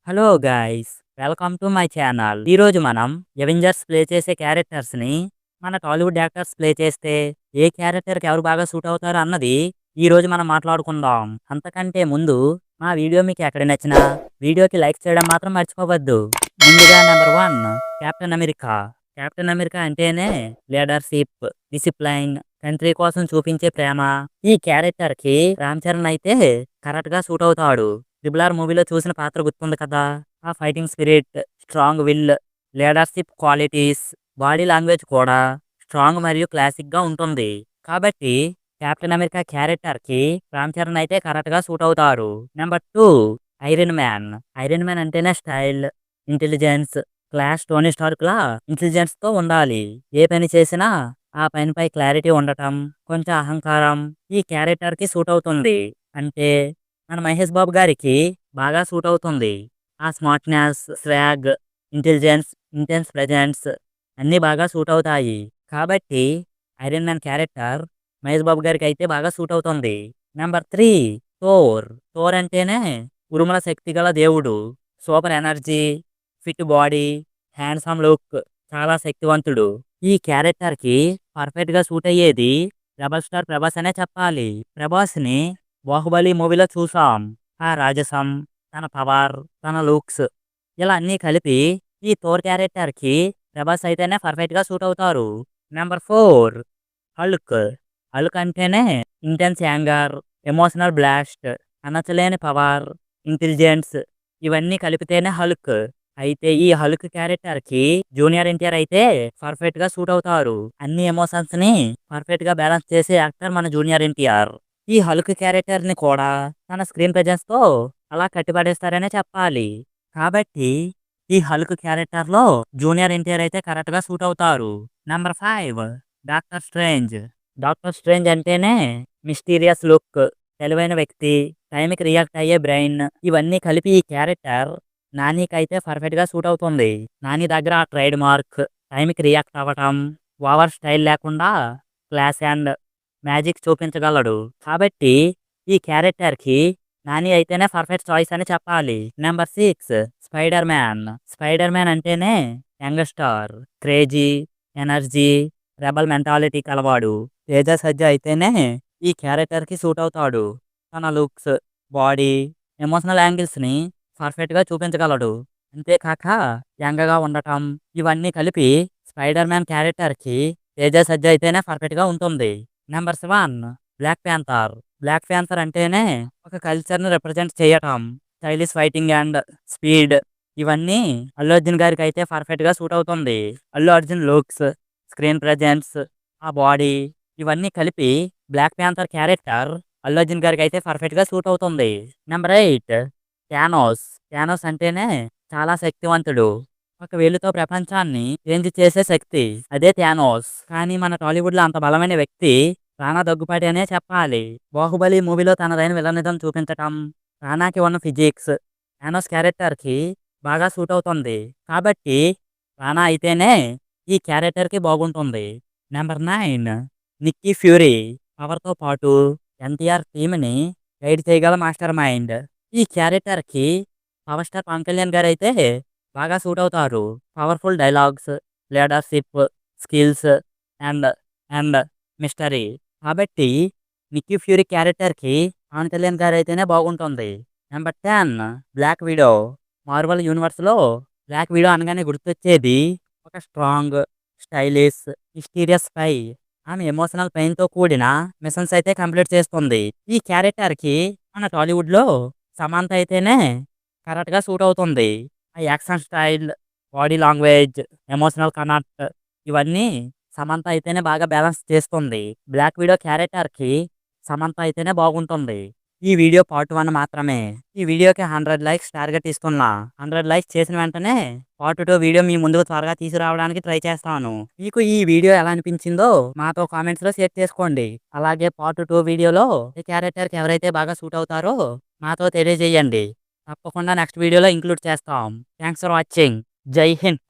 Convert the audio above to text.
Hello guys, welcome to my channel. ఈరోజు మనం Avengers play చేసే క్యారెక్టర్స్ని మన టాలీవుడ్ యాక్టర్స్ ప్లే చేస్తే ఏ క్యారెక్టర్కి ఎవరు బాగా సూట్ అవుతారు అన్నది ఈ రోజు మనం మాట్లాడుకుందాం. అంతకంటే ముందు మా వీడియో మీకు ఎక్కడ నచ్చినా వీడియోకి లైక్ చేయడం మాత్రం మర్చిపోవద్దు. ముందుగా number 1, captain America. Captain America అంటేనే లీడర్షిప్, డిసిప్లైన్, కంట్రీ కోసం చూపించే ప్రేమ. ఈ క్యారెక్టర్కి రామ్ చరణ్ అయితే కరెక్ట్గా సూట్ అవుతాడు. ట్రిపుల్ మూవీలో చూసిన పాత్ర గుర్తుంది కదా. ఆ fighting spirit, strong will, leadership qualities, body language కూడా స్ట్రాంగ్ మరియు క్లాసిక్ గా ఉంటుంది. కాబట్టి కెప్టెన్ అమెరికా క్యారెక్టర్ కి రామ్ చరణ్ అయితే కరెక్ట్ గా సూట్ అవుతారు. Number 2, iron man. Iron man అంటేనే style, intelligence, class Tony Stark లా ఇంటెలిజెన్స్ తో ఉండాలి. ఏ పని చేసినా ఆ పనిపై క్లారిటీ ఉండటం, కొంచెం అహంకారం ఈ క్యారెక్టర్ కి సూట్ అవుతుంది. అంటే మన మహేష్ బాబు గారికి బాగా సూట్ అవుతుంది. ఆ smartness, swag, intelligence, intense presence అన్నీ బాగా సూట్ అవుతాయి. కాబట్టి iron man character Mahesh Babu గారికి అయితే బాగా సూట్ అవుతుంది. Number 3, Thor. థోర్ అంటేనే ఉరుముల శక్తి గల దేవుడు. Super energy, fit body, handsome look, చాలా శక్తివంతుడు. ఈ క్యారెక్టర్‌కి పర్ఫెక్ట్‌గా సూట్ అయ్యేది రెబల్ స్టార్ ప్రభాస్ అనే చెప్పాలి. ప్రభాస్‌ని 'బాహుబలి' మూవీలో చూసాం. ఆ రాజసం, తన పవర్, తన లుక్స్ ఇలా అన్నీ కలిపి ఈ థోర్ క్యారెక్టర్‌కి ప్రభాస్ అయితేనే పర్ఫెక్ట్‌గా సూట్ అవుతారు. Number 4, Hulk. హల్క్ అంటేనే ఇంటెన్స్ యాంగర్, ఎమోషనల్ బ్లాస్ట్, అనచలేని పవర్, ఇంటెలిజెన్స్ ఇవన్నీ కలిపితేనే హల్క్. అయితే ఈ హల్క్ క్యారెక్టర్‌కి జూనియర్ ఎన్టీఆర్ అయితే పర్ఫెక్ట్‌గా సూట్ అవుతారు. అన్ని ఎమోషన్స్‌ని పర్ఫెక్ట్‌గా బ్యాలెన్స్ చేసే యాక్టర్ మన జూనియర్ ఎన్టీఆర్. ఈ హల్క్ క్యారెక్టర్‌ని కూడా తన స్క్రీన్ ప్రెజెన్స్‌తో అలా కట్టిపడేస్తారనే చెప్పాలి. కాబట్టి ఈ హల్క్ క్యారెక్టర్‌లో జూనియర్ ఎన్టీఆర్ అయితే కరెక్ట్‌గా సూట్ అవుతారు. Number 5, doctor strange. Doctor strange అంటేనే మిస్టీరియస్ లుక్, తెలివైన వ్యక్తి, టైంకి రియాక్ట్ అయ్యే బ్రెయిన్ ఇవన్నీ కలిపి ఈ క్యారెక్టర్ నానికి పర్ఫెక్ట్‌గా సూట్ అవుతుంది. నాని దగ్గర ఆ ట్రేడ్ మార్క్, టైంకి రియాక్ట్ అవ్వటం, ఓవర్ స్టైల్ లేకుండా క్లాస్ అండ్ మ్యాజిక్ చూపించగలడు. కాబట్టి ఈ క్యారెక్టర్‌కి నాని అయితేనే పర్ఫెక్ట్ చాయిస్ అని చెప్పాలి. Number 6, spider man. Spider man అంటేనే young star, crazy, energy, rebel mentality కలవాడు. తేజ సజ్జా అయితేనే ఈ క్యారెక్టర్‌కి సూట్ అవుతాడు. తన లుక్స్, బాడీ, ఎమోషనల్ యాంగిల్స్‌ని పర్ఫెక్ట్‌గా చూపించగలడు. అంతేకాక యంగ్‌గా ఉండటం ఇవన్నీ కలిపి స్పైడర్ మ్యాన్ క్యారెక్టర్‌కి తేజ సజ్జా అయితేనే పర్ఫెక్ట్‌గా ఉంటుంది. Number 7, Black Panther. Black Panther అంటేనే ఒక కల్చర్‌ని రిప్రజెంట్ చేయటం. స్టైలిష్ ఫైటింగ్ అండ్ స్పీడ్ ఇవన్నీ అల్లు అర్జున్ గారికి అయితే పర్ఫెక్ట్‌గా సూట్ అవుతుంది. Allu Arjun looks, screen presence, ఆ బాడీ ఇవన్నీ కలిపి Black Panther character Allu Arjun గారికి అయితే పర్ఫెక్ట్‌గా సూట్ అవుతుంది. Number 8, Thanos. థానోస్ అంటేనే చాలా శక్తివంతుడు. ఒక వేలుతో ప్రపంచాన్ని చేంజ్ చేసే శక్తి అదే థానోస్. కానీ మన టాలీవుడ్‌లో అంత బలమైన వ్యక్తి రానా దగ్గుపాటి అనే చెప్పాలి. 'బాహుబలి' మూవీలో తనదైన విలనిజం చూపించటం, రానాకి ఉన్న ఫిజిక్స్ థానోస్ క్యారెక్టర్‌కి బాగా సూట్ అవుతుంది. కాబట్టి రానా అయితేనే ఈ క్యారెక్టర్‌కి బాగుంటుంది. Number 9, Nikki fury. పవర్‌తో పాటు ఎన్టీఆర్ టీమ్‌ని గైడ్ చేయగల మాస్టర్ మైండ్. ఈ క్యారెక్టర్‌కి పవర్ స్టార్ పవన్ కళ్యాణ్ గారైతే బాగా సూట్ అవుతారు. Powerful dialogues, leadership, skills and and mystery. కాబట్టి నిక్కీ ఫ్యూరీ క్యారెక్టర్‌కి పవన్ కళ్యాణ్ గారైతేనే బాగుంటుంది. Number 10, black widow. మార్వెల్ యూనివర్స్‌లో బ్లాక్ విడో అనగానే గుర్తొచ్చేది ఒక స్ట్రాంగ్, స్టైలిష్, మిస్టీరియస్ స్పై. ఆమె ఎమోషనల్ పెయిన్‌తో కూడిన మిషన్స్ అయితే కంప్లీట్ చేస్తుంది. ఈ క్యారెక్టర్‌కి మన టాలీవుడ్‌లో సమాంత అయితేనే కరెక్ట్‌గా సూట్ అవుతుంది. ఆ action style, body language, emotional connect ఇవన్నీ సమంత అయితేనే బాగా బ్యాలెన్స్ చేస్తుంది. బ్లాక్ విడో క్యారెక్టర్‌కి సమంత అయితేనే బాగుంటుంది. ఈ వీడియో పార్ట్ 1 మాత్రమే. ఈ వీడియోకి 100 లైక్స్ టార్గెట్ ఇస్తున్నా. 100 లైక్స్ చేసిన వెంటనే పార్ట్ 2 వీడియో మీ ముందుకు త్వరగా తీసుకురావడానికి ట్రై చేస్తాను. మీకు ఈ వీడియో ఎలా అనిపించిందో మాతో కామెంట్స్‌లో షేర్ చేసుకోండి. అలాగే పార్ట్ 2 వీడియోలో ఈ క్యారెక్టర్‌కి ఎవరైతే బాగా సూట్ అవుతారో మాతో తెలియజేయండి. తప్పకుండా నెక్స్ట్ వీడియోలో ఇంక్లూడ్ చేస్తాం. Thanks for watching. జై హింద్.